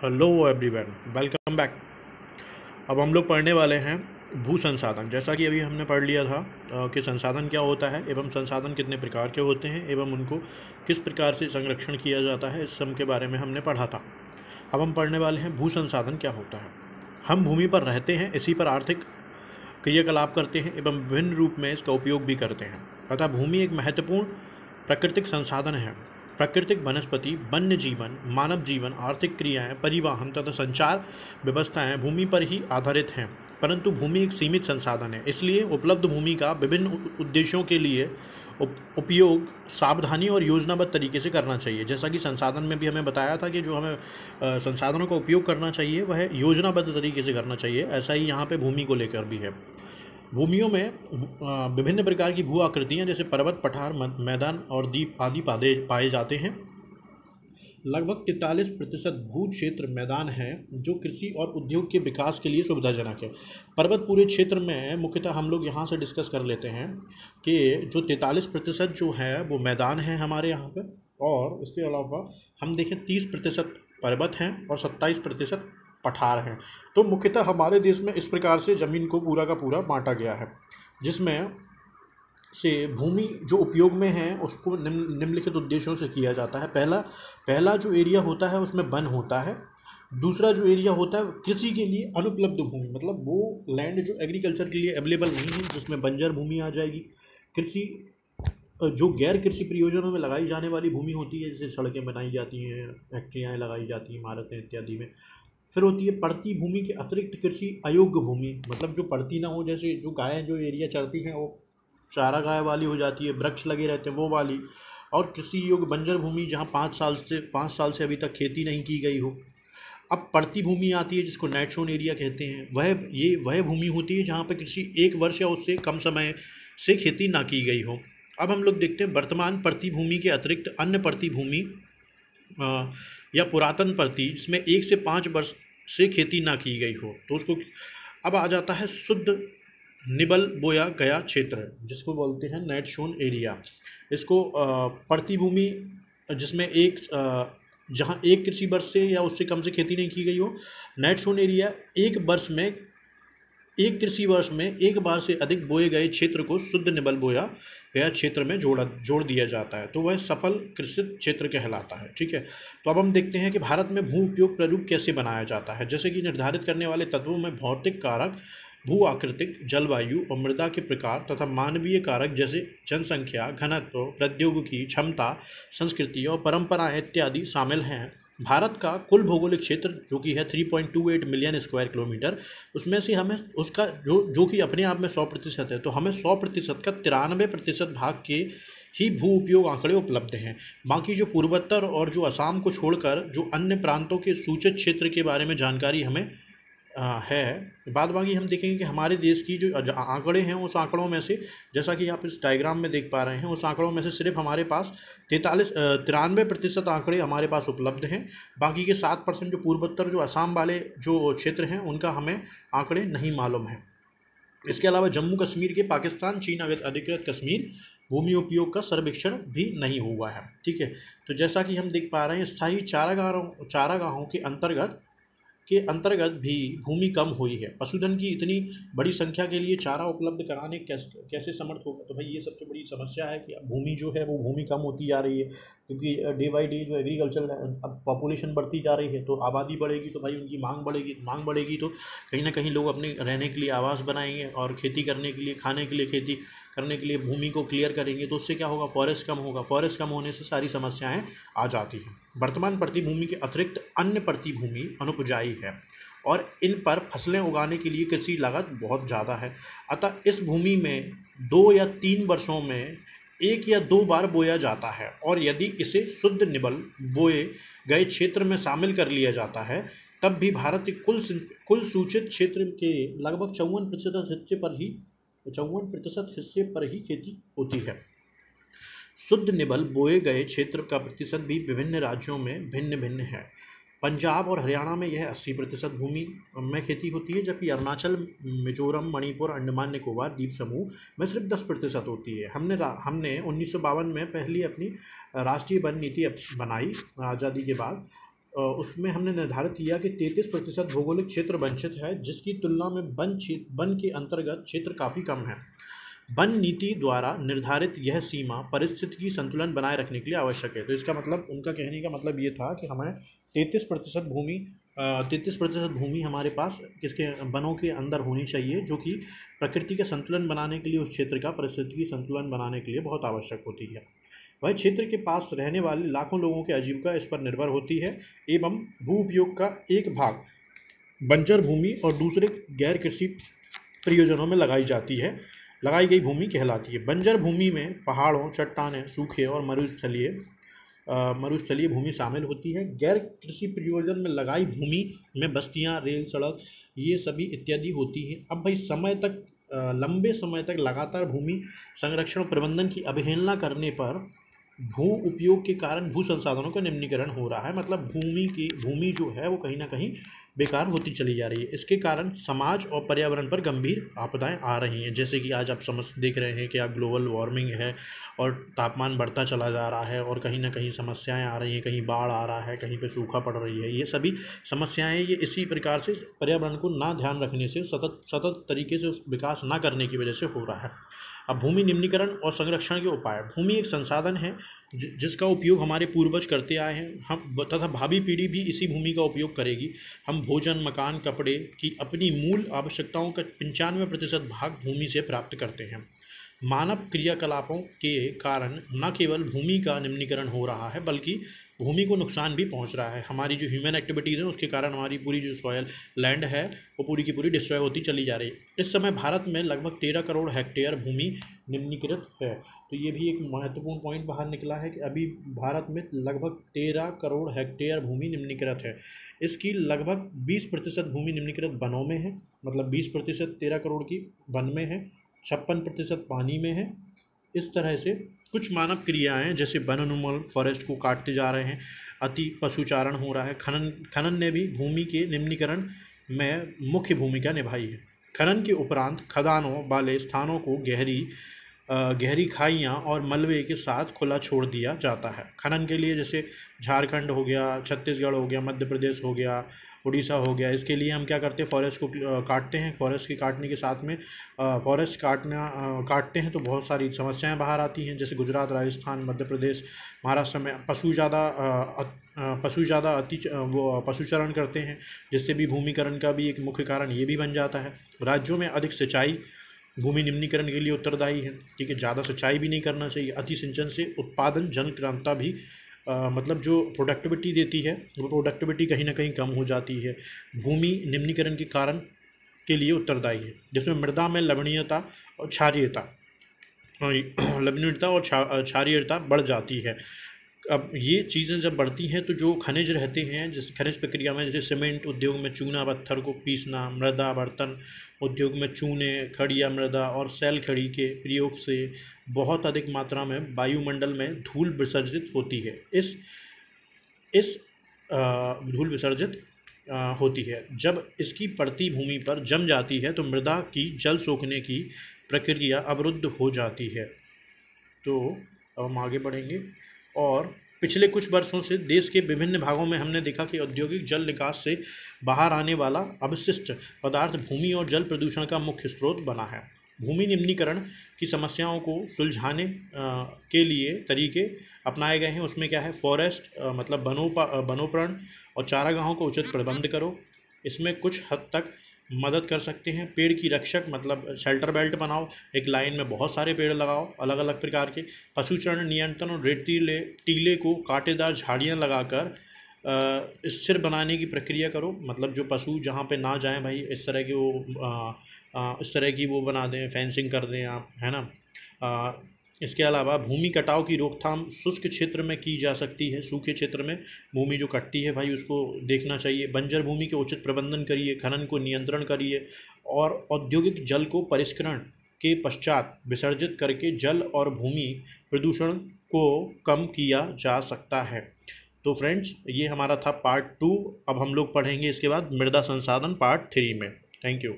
Hello everyone, welcome back. अब हम लोग पढ़ने वाले हैं भू संसाधन। जैसा कि अभी हमने पढ़ लिया था कि संसाधन क्या होता है एवं संसाधन कितने प्रकार के होते हैं एवं उनको किस प्रकार से संरक्षण किया जाता है, इस सब के बारे में हमने पढ़ा था। अब हम पढ़ने वाले हैं भू संसाधन क्या होता है। हम भूमि पर रहते हैं, इसी पर आर्थिक क्रियाकलाप करते हैं एवं विभिन्न रूप में इसका उपयोग भी करते हैं। अतः भूमि एक महत्वपूर्ण प्राकृतिक संसाधन है। प्राकृतिक वनस्पति, वन्य जीवन, मानव जीवन, आर्थिक क्रियाएं, परिवहन तथा संचार व्यवस्थाएं भूमि पर ही आधारित हैं। परंतु भूमि एक सीमित संसाधन है, इसलिए उपलब्ध भूमि का विभिन्न उद्देश्यों के लिए उपयोग सावधानी और योजनाबद्ध तरीके से करना चाहिए। जैसा कि संसाधन में भी हमें बताया था कि जो हमें संसाधनों का उपयोग करना चाहिए वह योजनाबद्ध तरीके से करना चाहिए। ऐसा ही यहाँ पे भूमि को लेकर भी है। भूमियों में विभिन्न प्रकार की भू आकृतियाँ जैसे पर्वत, पठार, मैदान और द्वीप आदि पाए जाते हैं। लगभग 43% भू क्षेत्र मैदान है, जो कृषि और उद्योग के विकास के लिए सुविधाजनक है। पर्वत पूरे क्षेत्र में मुख्यतः हम लोग यहाँ से डिस्कस कर लेते हैं कि जो 43% जो है वो मैदान है हमारे यहाँ पे, और इसके अलावा हम देखें 30% पर्वत हैं और 27% पठार हैं। तो मुख्यतः हमारे देश में इस प्रकार से ज़मीन को पूरा का पूरा बांटा गया है, जिसमें से भूमि जो उपयोग में है उसको निम्नलिखित उद्देश्यों से किया जाता है। पहला जो एरिया होता है उसमें वन होता है। दूसरा जो एरिया होता है कृषि के लिए अनुपलब्ध भूमि, मतलब वो लैंड जो एग्रीकल्चर के लिए अवेलेबल नहीं है, जिसमें बंजर भूमि आ जाएगी। कृषि जो गैर कृषि प्रयोजनों में लगाई जाने वाली भूमि होती है, जैसे सड़कें बनाई जाती हैं, फैक्ट्रियाँ लगाई जाती हैं, इमारतें इत्यादि में। फिर होती है पड़ती भूमि के अतिरिक्त कृषि अयोग्य भूमि, मतलब जो पड़ती ना हो, जैसे जो गायें जो एरिया चरती हैं वो चारा गाय वाली हो जाती है, वृक्ष लगे रहते हैं वो वाली। और कृषि योग्य बंजर भूमि जहाँ 5 साल से अभी तक खेती नहीं की गई हो। अब पड़ती भूमि आती है जिसको नेट शोन एरिया कहते हैं। वह भूमि होती है जहाँ पर कृषि 1 वर्ष या उससे कम समय से खेती ना की गई हो। अब हम लोग देखते हैं वर्तमान पड़ती भूमि के अतिरिक्त अन्य पड़ती भूमि या पुरातन पड़ती, जिसमें 1 से 5 वर्ष से खेती ना की गई हो, तो उसको अब आ जाता है शुद्ध निबल बोया गया क्षेत्र, जिसको बोलते हैं नेट शोन एरिया। इसको पड़ती भूमि जिसमें जहाँ 1 कृषि वर्ष से या उससे कम से खेती नहीं की गई हो। नेट शोन एरिया 1 कृषि वर्ष में 1 बार से अधिक बोए गए क्षेत्र को शुद्ध निबल बोया गया क्षेत्र में जोड़ दिया जाता है, तो वह सफल कृषि क्षेत्र कहलाता है। ठीक है, तो अब हम देखते हैं कि भारत में भू उपयोग प्रारूप कैसे बनाया जाता है। जैसे कि निर्धारित करने वाले तत्वों में भौतिक कारक, भू आकृतिक, जलवायु और मृदा के प्रकार तथा मानवीय कारक जैसे जनसंख्या, घनत्व, प्रौद्योगिकी, क्षमता, संस्कृति और परंपराएं इत्यादि शामिल हैं। भारत का कुल भौगोलिक क्षेत्र जो कि है 3.28 मिलियन स्क्वायर किलोमीटर, उसमें से हमें उसका जो कि अपने आप में 100% है, तो हमें 100% का 93% भाग के ही भू उपयोग आंकड़े उपलब्ध हैं। बाकी जो पूर्वोत्तर और जो असम को छोड़कर जो अन्य प्रांतों के सूचित क्षेत्र के बारे में जानकारी हमें है। बाद बाकी हम देखेंगे कि हमारे देश की जो आंकड़े हैं उस आंकड़ों में से, जैसा कि आप इस डायग्राम में देख पा रहे हैं, उस आंकड़ों में से सिर्फ हमारे पास 93% आंकड़े हमारे पास उपलब्ध हैं। बाकी के 7% जो पूर्वोत्तर जो असम वाले जो क्षेत्र हैं उनका हमें आंकड़े नहीं मालूम है। इसके अलावा जम्मू कश्मीर के पाकिस्तान चीन अधिकृत कश्मीर भूमि उपयोग का सर्वेक्षण भी नहीं हुआ है। ठीक है, तो जैसा कि हम देख पा रहे हैं स्थायी चारागाहों के अंतर्गत भी भूमि कम हुई है। पशुधन की इतनी बड़ी संख्या के लिए चारा उपलब्ध कराने कैसे समर्थ होगा, तो भाई ये सबसे बड़ी समस्या है कि अब भूमि जो है वो भूमि कम होती जा रही है, क्योंकि डे बाई डे जो एग्रीकल्चर अब पॉपुलेशन बढ़ती जा रही है, तो आबादी बढ़ेगी तो भाई उनकी मांग बढ़ेगी तो कहीं ना कहीं लोग अपने रहने के लिए आवास बनाएंगे और खेती करने के लिए, खाने के लिए, खेती करने के लिए भूमि को क्लियर करेंगे, तो उससे क्या होगा, फॉरेस्ट कम होगा। फॉरेस्ट कम होने से सारी समस्याएं आ जाती हैं। वर्तमान पड़ती भूमि के अतिरिक्त अन्य पड़ती भूमि अनुपजाई है और इन पर फसलें उगाने के लिए कृषि लागत बहुत ज़्यादा है। अतः इस भूमि में 2 या 3 वर्षों में 1 या 2 बार बोया जाता है, और यदि इसे शुद्ध निबल बोए गए क्षेत्र में शामिल कर लिया जाता है, तब भी भारत के कुल सूचित क्षेत्र के लगभग 54% हिस्से पर ही खेती होती है। शुद्ध निबल बोए गए क्षेत्र का प्रतिशत भी विभिन्न राज्यों में भिन्न भिन्न है। पंजाब और हरियाणा में यह 80% भूमि में खेती होती है, जबकि अरुणाचल, मिजोरम, मणिपुर, अंडमान निकोबार द्वीप समूह में सिर्फ 10% होती है। हमने 1952 में पहली अपनी राष्ट्रीय वन नीति बनाई आज़ादी के बाद, उसमें हमने निर्धारित किया कि 33% भौगोलिक क्षेत्र वंचित है, जिसकी तुलना में वन के अंतर्गत क्षेत्र काफ़ी कम है। वन नीति द्वारा निर्धारित यह सीमा पारिस्थितिकी संतुलन बनाए रखने के लिए आवश्यक है। तो इसका मतलब, उनका कहने का मतलब ये था कि हमें 33% भूमि हमारे पास किसके वनों के अंदर होनी चाहिए, जो कि प्रकृति के संतुलन बनाने के लिए, उस क्षेत्र का पारिस्थितिकी संतुलन बनाने के लिए बहुत आवश्यक होती है। वह क्षेत्र के पास रहने वाले लाखों लोगों की आजीविका इस पर निर्भर होती है, एवं भू उपयोग का एक भाग बंजर भूमि और दूसरे गैर कृषि प्रयोजनों में लगाई गई भूमि कहलाती है। बंजर भूमि में पहाड़ों, चट्टानें, सूखे और मरुस्थलीय भूमि शामिल होती है। गैर कृषि प्रयोजन में लगाई भूमि में बस्तियां, रेल, सड़क, ये सभी इत्यादि होती हैं। अब भाई लंबे समय तक लगातार भूमि संरक्षण प्रबंधन की अवहेलना करने पर भू उपयोग के कारण भू संसाधनों का निम्नीकरण हो रहा है। मतलब भूमि जो है वो कहीं ना कहीं बेकार होती चली जा रही है। इसके कारण समाज और पर्यावरण पर गंभीर आपदाएं आ रही हैं, जैसे कि आज आप देख रहे हैं कि आप ग्लोबल वार्मिंग है और तापमान बढ़ता चला जा रहा है, और कहीं ना कहीं समस्याएं आ रही हैं, कहीं बाढ़ आ रहा है, कहीं पे सूखा पड़ रही है। ये सभी समस्याएं ये इसी प्रकार से पर्यावरण को ना ध्यान रखने से, सतत तरीके से विकास ना करने की वजह से हो रहा है। अब भूमि निम्नीकरण और संरक्षण के उपाय। भूमि एक संसाधन है जिसका उपयोग हमारे पूर्वज करते आए हैं, हम तथा भावी पीढ़ी भी इसी भूमि का उपयोग करेगी। हम भोजन, मकान, कपड़े की अपनी मूल आवश्यकताओं का 95% भाग भूमि से प्राप्त करते हैं। मानव क्रियाकलापों के कारण न केवल भूमि का निम्नीकरण हो रहा है, बल्कि भूमि को नुकसान भी पहुंच रहा है। हमारी जो ह्यूमन एक्टिविटीज़ हैं उसके कारण हमारी पूरी जो सॉयल लैंड है वो पूरी की पूरी डिस्ट्रॉय होती चली जा रही है। इस समय भारत में लगभग 13 करोड़ हेक्टेयर भूमि निम्नीकृत है। तो ये भी एक महत्वपूर्ण पॉइंट बाहर निकला है कि अभी भारत में लगभग 13 करोड़ हेक्टेयर भूमि निम्नीकृत है। इसकी लगभग 20% भूमि निम्नीकृत वनों में है, मतलब 20% 13 करोड़ की वन में है, 56% पानी में है। इस तरह से कुछ मानव क्रियाएं, जैसे वन उन्मूलन, फॉरेस्ट को काटते जा रहे हैं, अति पशुचारण हो रहा है, खनन ने भी भूमि के निम्नीकरण में मुख्य भूमिका निभाई है। खनन के उपरांत खदानों वाले स्थानों को गहरी खाइयाँ और मलबे के साथ खुला छोड़ दिया जाता है। खनन के लिए जैसे झारखंड हो गया, छत्तीसगढ़ हो गया, मध्य प्रदेश हो गया, उड़ीसा हो गया, इसके लिए हम क्या करते हैं, फॉरेस्ट को काटते हैं। फॉरेस्ट के काटने के साथ में फॉरेस्ट काटते हैं तो बहुत सारी समस्याएं बाहर आती हैं, जैसे गुजरात, राजस्थान, मध्य प्रदेश, महाराष्ट्र में पशु ज़्यादा पशुचरण करते हैं, जिससे भी भूमिकरण का भी एक मुख्य कारण ये भी बन जाता है। राज्यों में अधिक सिंचाई भूमि निम्नीकरण के लिए उत्तरदायी है। ठीक है, ज़्यादा सिंचाई भी नहीं करना चाहिए। अति सिंचन से उत्पादन जनक्रांता भी मतलब जो प्रोडक्टिविटी देती है वो प्रोडक्टिविटी कहीं ना कहीं कम हो जाती है। भूमि निम्नीकरण के कारण के लिए उत्तरदायी है, जिसमें मृदा में लवणीयता और क्षारीयता बढ़ जाती है। अब ये चीज़ें जब बढ़ती हैं तो जो खनिज रहते हैं, जैसे खनिज प्रक्रिया में, जैसे सीमेंट उद्योग में चूना पत्थर को पीसना, मृदा बर्तन उद्योग में चूने, खड़िया मृदा और सैल खड़ी के प्रयोग से बहुत अधिक मात्रा में वायुमंडल में धूल विसर्जित होती है। इस धूल विसर्जित होती है। जब इसकी परती भूमि पर जम जाती है तो मृदा की जल सोखने की प्रक्रिया अवरुद्ध हो जाती है। तो अब हम आगे बढ़ेंगे, और पिछले कुछ वर्षों से देश के विभिन्न भागों में हमने देखा कि औद्योगिक जल निकास से बाहर आने वाला अवशिष्ट पदार्थ भूमि और जल प्रदूषण का मुख्य स्रोत बना है। भूमि निम्नीकरण की समस्याओं को सुलझाने के लिए तरीके अपनाए गए हैं। उसमें क्या है, फॉरेस्ट मतलब वनोपरण और चारागाहों का उचित प्रबंध करो, इसमें कुछ हद तक मदद कर सकते हैं। पेड़ की रक्षक मतलब शेल्टर बेल्ट बनाओ, एक लाइन में बहुत सारे पेड़ लगाओ अलग अलग प्रकार के। पशुचरण नियंत्रण और रेतीले टीले को कांटेदार झाड़ियाँ लगाकर स्थिर बनाने की प्रक्रिया करो, मतलब जो पशु जहाँ पे ना जाएं भाई, इस तरह की वो बना दें, फेंसिंग कर दें आप, है ना। इसके अलावा भूमि कटाव की रोकथाम शुष्क क्षेत्र में की जा सकती है। सूखे क्षेत्र में भूमि जो कटती है भाई उसको देखना चाहिए। बंजर भूमि के उचित प्रबंधन करिए, खनन को नियंत्रण करिए, और औद्योगिक जल को परिष्करण के पश्चात विसर्जित करके जल और भूमि प्रदूषण को कम किया जा सकता है। तो फ्रेंड्स, ये हमारा था पार्ट 2। अब हम लोग पढ़ेंगे इसके बाद मृदा संसाधन पार्ट 3 में। Thank you.